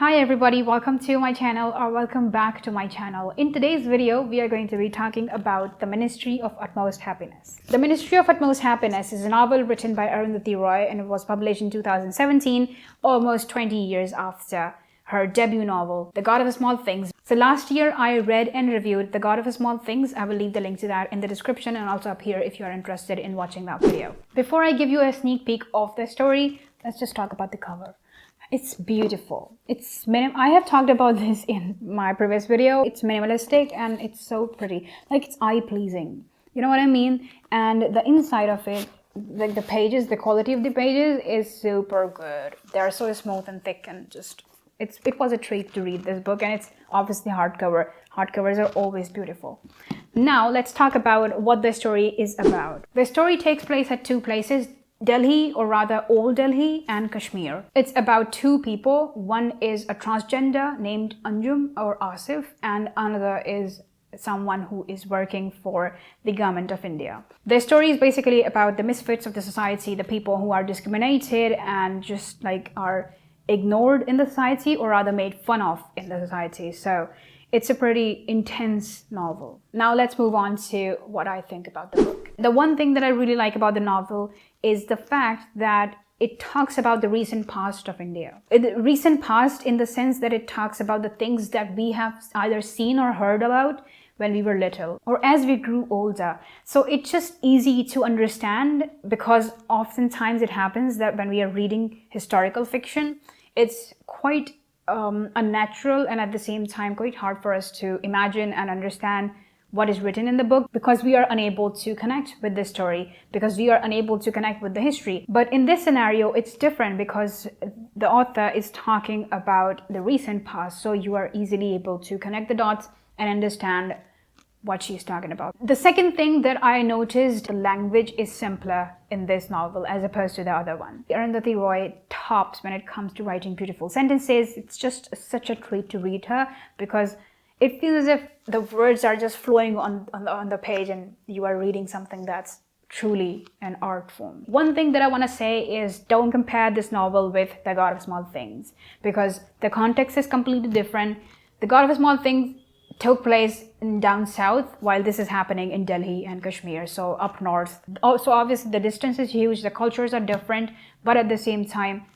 Hi everybody, welcome to my channel or welcome back to my channel. In today's video, we are going to be talking about The Ministry of Utmost Happiness. The Ministry of Utmost Happiness is a novel written by Arundhati Roy and it was published in 2017, almost 20 years after her debut novel, The God of Small Things. So last year, I read and reviewed The God of Small Things. I will leave the link to that in the description and also up here if you are interested in watching that video. Before I give you a sneak peek of the story, let's just talk about the cover. It's beautiful. I have talked about this in my previous video. It's minimalistic and it's so pretty. Like, it's eye-pleasing. You know what I mean? And the inside of it, like the pages, the quality of the pages is super good. They're so smooth and thick and just... It was a treat to read this book, and it's obviously hardcover. Hardcovers are always beautiful. Now, let's talk about what the story is about. The story takes place at two places, Delhi, or rather Old Delhi, and Kashmir. It's about two people. One is a transgender named Anjum or Asif, and another is someone who is working for the government of India. The story is basically about the misfits of the society, the people who are discriminated and just like are ignored in the society, or rather made fun of in the society. So it's a pretty intense novel. Now let's move on to what I think about the book. The one thing that I really like about the novel is the fact that it talks about the recent past of India. The recent past in the sense that it talks about the things that we have either seen or heard about when we were little or as we grew older. So it's just easy to understand, because oftentimes it happens that when we are reading historical fiction, it's quite unnatural and at the same time quite hard for us to imagine and understand what is written in the book, because we are unable to connect with the story, because we are unable to connect with the history. But in this scenario, it's different because the author is talking about the recent past, so you are easily able to connect the dots and understand what she's talking about. The second thing that I noticed, the language is simpler in this novel as opposed to the other one. Arundhati Roy tops when it comes to writing beautiful sentences. It's just such a treat to read her, because it feels as if the words are just flowing on the page and you are reading something that's truly an art form. One thing that I want to say is don't compare this novel with The God of Small Things, because the context is completely different. The God of Small Things took place in down south, while this is happening in Delhi and Kashmir, so up north. So obviously the distance is huge, the cultures are different, but at the same time,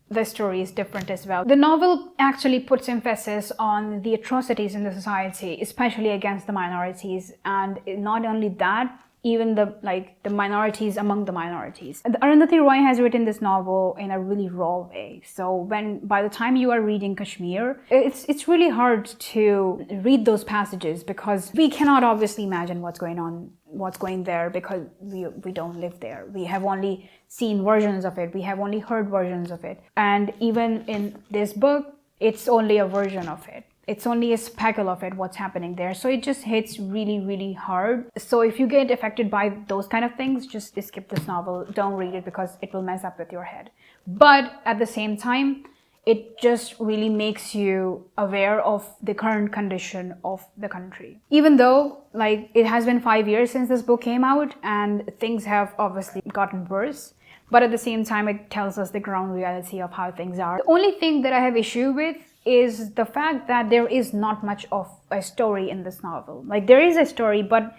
the story is different as well. The novel actually puts emphasis on the atrocities in the society, especially against the minorities, and not only that, even the minorities among the minorities. Arundhati Roy has written this novel in a really raw way. So by the time you are reading Kashmir, it's really hard to read those passages, because we cannot obviously imagine what's going there, because we don't live there. We have only seen versions of it. We have only heard versions of it. And even in this book, it's only a version of it. It's only a speckle of it, what's happening there. So it just hits really, really hard. So if you get affected by those kind of things, just skip this novel. Don't read it, because it will mess up with your head. But at the same time, it just really makes you aware of the current condition of the country. Even though it has been 5 years since this book came out and things have obviously gotten worse, but at the same time, it tells us the ground reality of how things are. The only thing that I have issue with is the fact that there is not much of a story in this novel. There is a story, but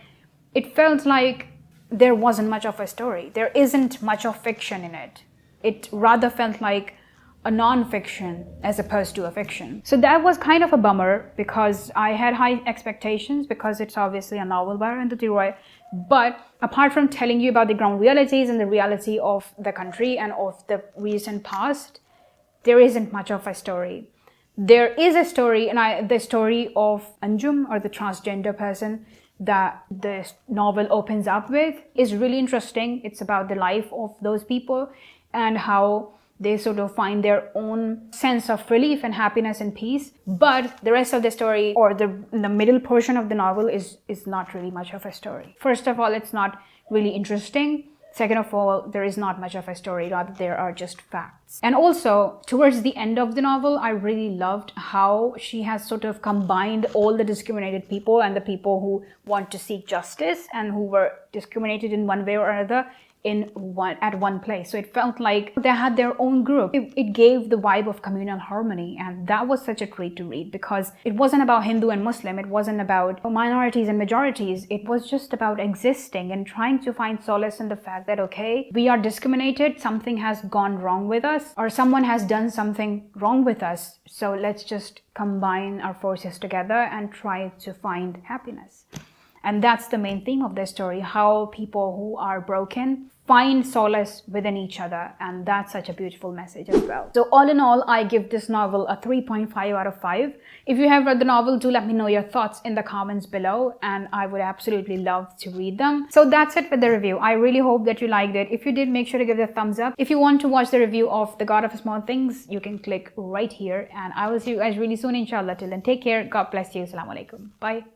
it felt like there wasn't much of a story. There isn't much of fiction in it. It rather felt like a non-fiction as opposed to a fiction. So that was kind of a bummer, because I had high expectations, because it's obviously a novel by Arundhati Roy. But apart from telling you about the ground realities and the reality of the country and of the recent past, there isn't much of a story. There is a story, and the story of Anjum, or the transgender person that the novel opens up with, is really interesting. It's about the life of those people and how they sort of find their own sense of relief and happiness and peace. But the rest of the story, or the middle portion of the novel, is not really much of a story. First of all, it's not really interesting. Second of all, there is not much of a story, rather there are just facts. And also, towards the end of the novel, I really loved how she has sort of combined all the discriminated people and the people who want to seek justice and who were discriminated in one way or another at one place. So it felt like they had their own group. It gave the vibe of communal harmony, and that was such a treat to read, because it wasn't about Hindu and Muslim, it wasn't about minorities and majorities. It was just about existing and trying to find solace in the fact that, okay, we are discriminated, something has gone wrong with us, or someone has done something wrong with us, so let's just combine our forces together and try to find happiness. And that's the main theme of this story, how people who are broken find solace within each other. And that's such a beautiful message as well. So all in all, I give this novel a 3.5 out of 5. If you have read the novel, do let me know your thoughts in the comments below, and I would absolutely love to read them. So that's it for the review. I really hope that you liked it. If you did, make sure to give it a thumbs up. If you want to watch the review of The God of Small Things, you can click right here, and I will see you guys really soon, inshallah. Till then, take care. God bless you. Assalamu alaikum. Bye.